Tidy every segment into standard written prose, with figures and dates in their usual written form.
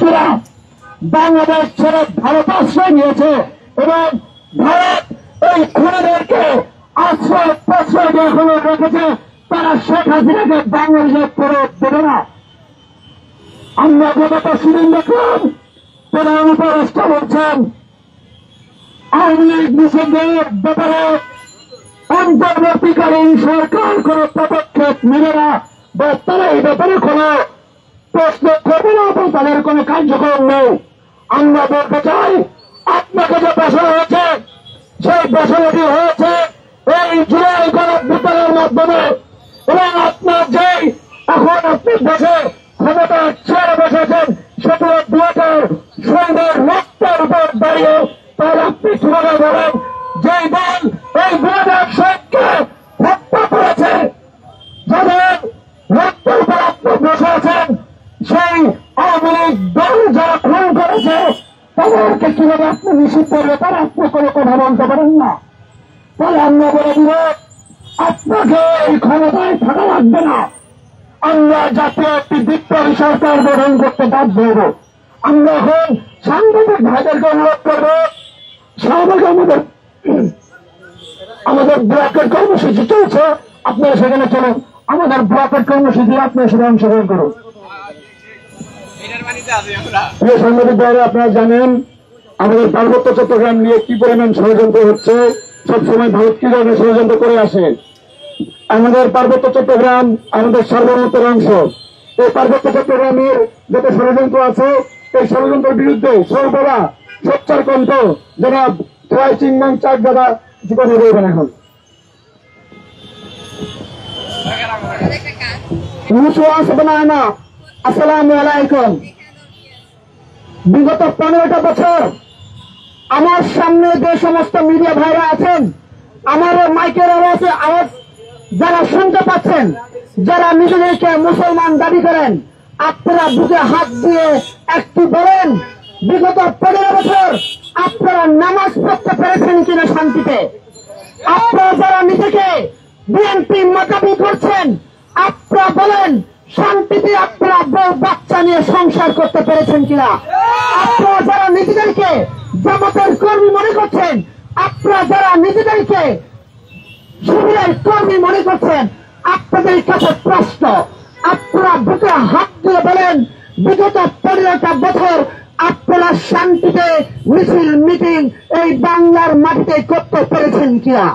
শক্তিরা বাংলাদেশ ছেড়ে ভারত আশ্রয় নিয়েছে এবং ভারত এই খুনিদেরকে আশ্রয় প্রশ্রয় দিয়ে এখনো রেখেছে। তারা শেখ হাসিনাকে বাংলাদেশে ফেরত দেবে না। আমরা গত সেদিন দেখলাম প্রধান উপদেষ্টা বলছেন আওয়ামী লীগ নিষেধের ব্যাপারে অন্তর্বর্তীকালীন সরকার কোন পদক্ষেপ নেবে না বা তারা এই ব্যাপারে কোন প্রশ্ন করবে না এবং তাদের কোন কার্যক্রম নেই। আমরা বলতে চাই আপনাকে যে বসানো হয়েছে সেই বসানোটি হয়েছে এই জুলাই গণঅভ্যুত্থানের মাধ্যমে এবং আপনার যেই এখন আপনি দেশে ক্ষমতার চেয়ারে বসেছেন সেটি দুটার সৈন্যের রক্তের উপর দাঁড়িয়ে। তাহলে আপনি কিভাবে বলেন যেই দল এই দুটার সৈন্যকে হত্যা করেছে, যাদের রক্তের উপর আপনি বসে আছেন, সেই আওয়ামী লীগ দল যারা খুন করেছে তাদেরকে কিভাবে আপনি নিষিদ্ধ করবে তারা আপনি কোনো কথা বলতে পারেন না। তাহলে আমরা বলে দিব আপনাকে এই ক্ষমতায় থাকা লাগবে না। আমরা জাতীয় একটি বিপ্লবী সরকার গঠন করতে বাধ্য হব। আমরা এখন সাংবাদিক ভাইদেরকে অনুরোধ করবো শাহবাগে আমাদের ব্লকের কর্মসূচি চলছে, আপনারা সেখানে চলুন। আমাদের ব্লকের কর্মসূচি আপনারা সেখানে অংশগ্রহণ করুন। প্রিয় সাংবাদিক ভাইরা, আপনারা জানেন আমাদের পার্বত্য চট্টগ্রাম নিয়ে কি পরিমাণ ষড়যন্ত্র হচ্ছে। সবসময় ভারত কি ধরনের ষড়যন্ত্র করে আসে। আমাদের পার্বত্য চট্টগ্রাম আমাদের সার্বভৌমত্বের অংশ। এই পার্বত্য চট্টগ্রামের যত ষড়যন্ত্র আছে এই ষড়যন্ত্রের বিরুদ্ধে সর্বদা সোচ্চার কণ্ঠ যারা ট্রাই চিংমাং চাক দাদা জীবনে রয়েবেন। এখন আসসালামু আলাইকুম। বিগত 15টা বছর আমার সামনে যে সমস্ত মিডিয়া ভাইরা আছেন, আমার মাইকের আওয়াজ যারা শুনতে পাচ্ছেন, যারা নিজেদেরকে মুসলমান দাবি করেন, আপনারা বুকে হাত দিয়ে একটু বলেন বিগত 15 বছর আপনারা নামাজ পড়তে পেরেছেন কিনা শান্তিতে? আপনারা যারা নিজেকে বিএনপি মাতাবি করছেন আপনারা বলেন শান্তিতে আপনারা বউ বাচ্চা নিয়ে সংসার করতে পেরেছেন কিনা? আপনারা যারা নিজেদেরকে জামাতের কর্মী মনে করছেন, আপনারা যারা নিজেদেরকে শিবিরের কর্মী মনে করছেন, আপনাদের কাছে প্রশ্ন, আপনারা বুকে হাত দিয়ে বলেন বিগত 15টা বছর আপনারা শান্তিতে মিছিল মিটিং এই বাংলার মাটিতে করতে পেরেছেন কিনা?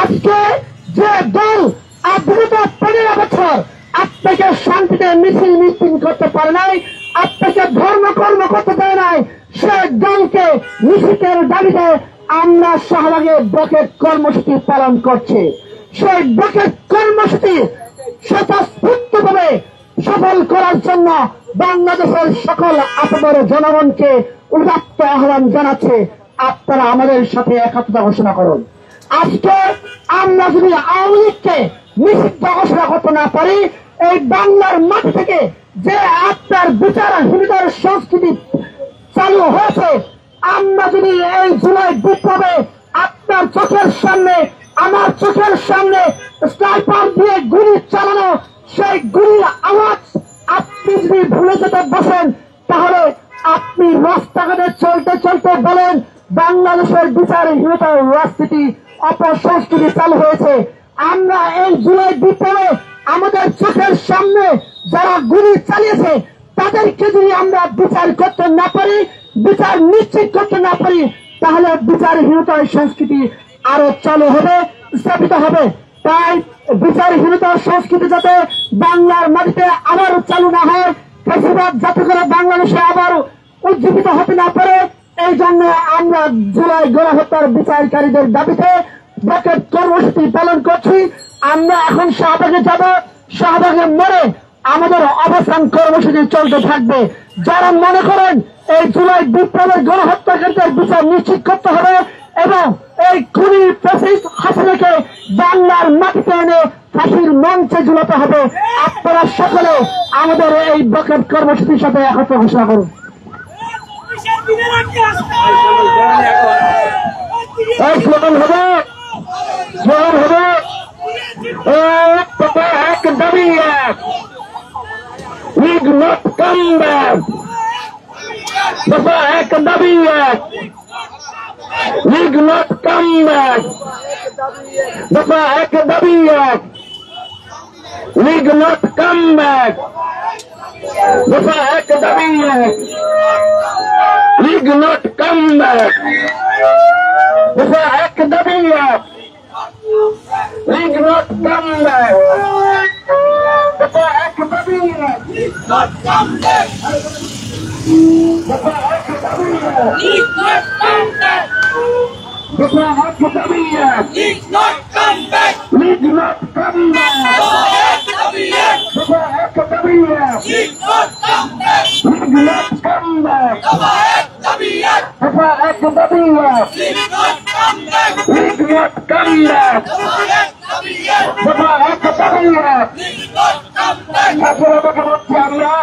আজকে যে দল বিগত 15 বছর আপনাকে শান্তিতে মিছিল মিটিং করতে পারে নাই, আপনাকে ধর্মকর্ম করতে দেয় নাই, সে দলকে নিষিদ্ধের দাবিতে আমরা শাহবাগে বকেট কর্মসূচি পালন করছি। সেই বকেট কর্মসূচি স্বতঃস্ফূর্তভাবে সফল করার জন্য বাংলাদেশের সকল আপনার জনগণকে উদাত্ত আহ্বান জানাচ্ছে, আপনারা আমাদের সাথে একাত্মতা ঘোষণা করুন। আজকে আমরা যদি আওয়ামী লীগকে নিষিদ্ধ ঘোষণা করতে না পারি, এই বাংলার মাটি থেকে যে আপনার বিচারহীনতার সংস্কৃতি চালু হয়েছে, আমরা যদি এই জুলাই বিপ্লবে আপনার চোখের সামনে আমার চোখের সামনে স্নাইপার দিয়ে গুলি চালানো, সেই গুলির আওয়াজ আপনি যদি ভুলে যেতে বসেন, তাহলে আপনি রাস্তাঘাটে চলতে চলতে বলেন বাংলাদেশের বিচারহীনতার রাজনীতি অপসংস্কৃতি চালু হয়েছে। আমরা এই জুলাই বিপ্লবে আমাদের চোখের সামনে যারা গুলি চালিয়েছে তাদেরকে যদি আমরা বিচার করতে না পারি, বিচার নিশ্চিত করতে না পারি, তাহলে বিচারহীনতার সংস্কৃতি আরো চালু হবে, স্থাপিত হবে। তাই বিচারহীনতার সংস্কৃতি যাতে বাংলার মাটিতে আবার চালু না হয়, ফ্যাসিবাদ যাতে করে বাংলাদেশে আবার উজ্জীবিত হতে না পারে, এই জন্য আমরা জুলাই গণহত্যার বিচারকারীদের দাবিতে বকেট কর্মসূচি পালন করছি। আমরা এখন শাহবাগে যাব, শাহবাগে মরে আমাদের অবস্থান কর্মসূচি চলতে থাকবে। যারা মনে করেন এই জুলাই বিপ্লবের গণহত্যাকারীদের বিচার নিশ্চিত করতে হবে এবং এই খুনি ফ্যাসিস্ট হাসিনাকে বাংলার মাটিতে এনে ফাঁসির মঞ্চে ঝুলাতে হবে, আপনারা সকলে আমাদের এই বকেট কর্মসূচির সাথে একত্র ঘোষণা করুন। স্লোগান হবে, স্লোগান হবে এক দাবি এক, উইল নট কাম ব্যাক, দফা এক দাবি এক, লীগ নট কাম ব্যাক। দফা এক দাবি এক, লীগ নট কাম ব্যাক। দফা এক দাবি এক, লীগ নট কাম ব্যাক। দফা এক দাবি এক, লীগ নট কাম ব্যাক। দফা এক দাবি এক, Not come back! দফা এক দাবি এক, League not come back! দফা এক দাবি এক, League not come back! League not come back. দফা এক দাবি এক, League not come back! League not come back. দফা এক দাবি এক, দফা এক দাবি এক, League not come back! League not come back. দফা এক দাবি এক, দফা এক দাবি এক, League not come back! ছাত্ররাকে বলছি আমরা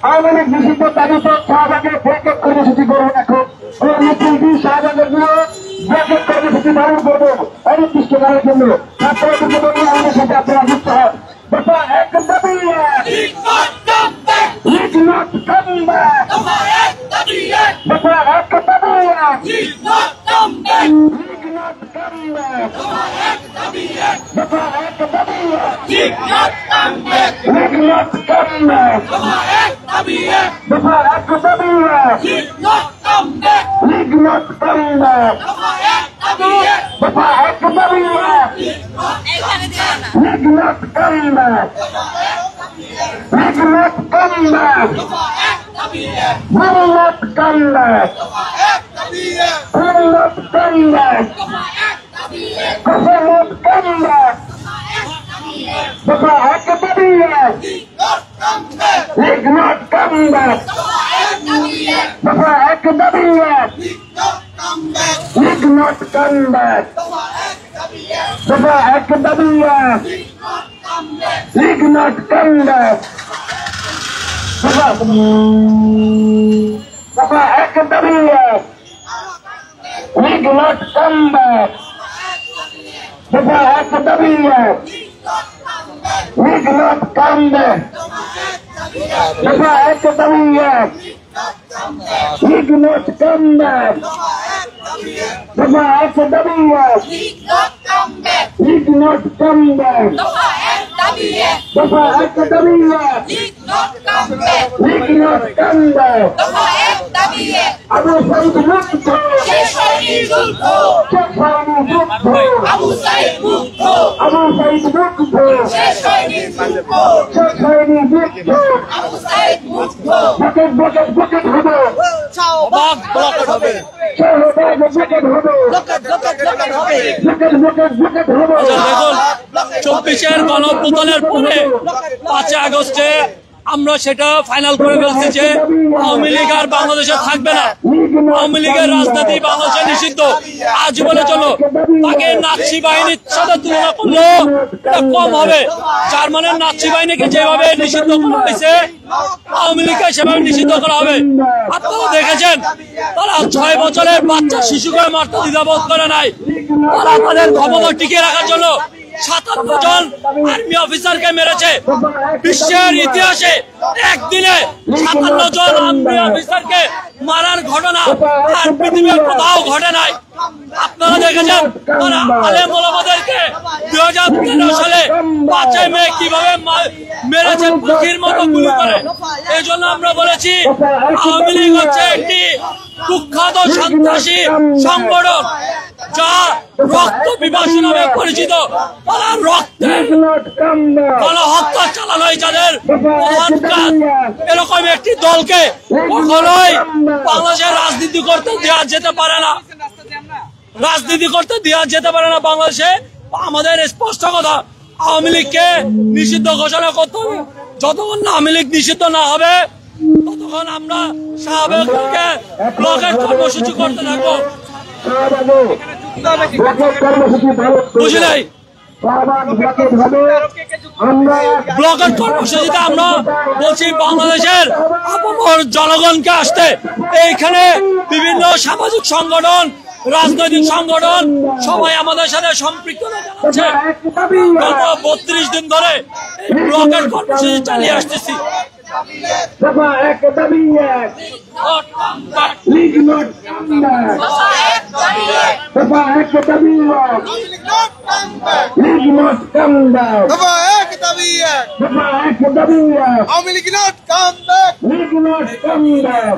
আওয়ামী লীগ নিষিদ্ধ দাবিতে শাহবাগের বৈঠক কর্মসূচি করবো এখন। ওই মিছিলটি শাহবাগের নিয়ে বৈঠক কর্মসূচি পালন করবো অনির্দিষ্টকালের জন্য। ছাত্রদেরকে বলি আমাদের সাথে আপনারা যুক্ত হন। দফা এক দাবি এক, League not come back! League not come back. দফা এক দাবি এক, দফা এক দাবি এক, League not come back! League not come back. দফা এক দাবি এক, দফা এক দাবি এক, League not come back! League not come back. দফা এক দাবি এক, দফা এক দাবি এক, League not come back! League not come back. দফা এক দাবি এক, দফা এক দাবি এক, league not come back. League not come back. দফা এক দাবি এক, will not come back. দফা এক দাবি এক, Will not come back. দফা এক দাবি এক, Will not come back. দফা এক দাবি এক, League not come back. দফা এক দাবি এক, দফা এক দাবি এক, League not come back! দফা এক দাবি এক, League not come back! দফা এক দাবি এক, League not come back. দফা এক দাবি এক, League not come back. দফা এক দাবি এক, League not come back. দফা এক দাবি এক, League not come back! League not come back. দফা এক দাবি এক, দফা এক দাবি এক, League not come back! League not come back. দফা এক দাবি এক, আবু সাইদ মুক্ত, শেষ হয়নি যুদ্ধ, শেষ হয়নি যুদ্ধ। আবু সাইদ মুক্ত, আবু সাইদ মুক্ত, শেষ হয়নি যুদ্ধ, শেষ হয়নি যুদ্ধ। আবু সাইদ মুক্ত, বুকেট বুকেট বুকেট হবে, ব্লক হবে শাহবাগ বুকেট হবে, বুকেট বুকেট বুকেট হবে। দেখুন 24-এর গণঅভ্যুত্থানের পরে 5 আগস্টে আমরা সেটা ফাইনাল করে ফেলছি যে আওয়ামী লীগ আর বাংলাদেশে থাকবে না। আওয়ামী লীগের রাজনীতি বাংলাদেশে নিষিদ্ধ আজীবনের জন্য। তাকে নাৎসি বাহিনীর সাথে তুলনা করলেও এটা কম হবে। জার্মানের নাৎসি বাহিনীকে যেভাবে নিষিদ্ধ করা হয়েছে আওয়ামী লীগকে সেভাবে নিষিদ্ধ করা হবে। আপনারা দেখেছেন তারা 6 বছরের বাচ্চা শিশুকে মারতে দ্বিধাবোধ করে নাই। তারা তাদের ক্ষমতা টিকিয়ে রাখার জন্য 57 জন আর্মি অফিসারকে মেরেছে। বিশ্বের ইতিহাসে একদিনে 57 জন আর্মি অফিসারকে মারার ঘটনা আর পৃথিবীর কোথাও ঘটে নাই। আপনারা দেখেছেন তারা আলেম ওলামাদেরকে 2013 সালে 5 মে কিভাবে মেরেছে পাখির মতো গুলি করে। এই জন্য আমরা বলেছি আওয়ামী লীগ হচ্ছে একটি কুখ্যাত সন্ত্রাসী সংগঠন যা রক্ত পিপাসু নামে পরিচিত। তারা রক্তের গণহত্যা চালানো যাদের প্রধান কাজ। এরকম একটি দলকে কখনোই বাংলাদেশের রাজনীতি করতে দেওয়া যেতে পারে না। রাজনীতি করতে দেওয়া যেতে পারে না বাংলাদেশে। আমাদের স্পষ্ট কথা, আওয়ামী লীগকে নিষিদ্ধ ঘোষণা করতে হবে। যতক্ষণ না আওয়ামী লীগ নিষিদ্ধ না হবে ততক্ষণ আমরা শাহবাগকে ব্লকের কর্মসূচি করতে থাকবো। বুঝি নাই ব্লকের কর্মসূচিতে আমরা বলছি বাংলাদেশের আপামর জনগণকে আসতে। এইখানে বিভিন্ন সামাজিক সংগঠন, রাজনৈতিক সংগঠন সবাই আমাদের সাথে সম্পৃক্ততা জানাচ্ছে। গত 32 দিন ধরে এই ব্লকের কর্মসূচি চালিয়ে আসতেছি। not come back. দফা এক দাবি এক। দফা এক দাবি এক। Awami League not come back। League not come back. দফা এক দাবি এক। দফা এক দাবি এক। Awami League not come back। League not come back.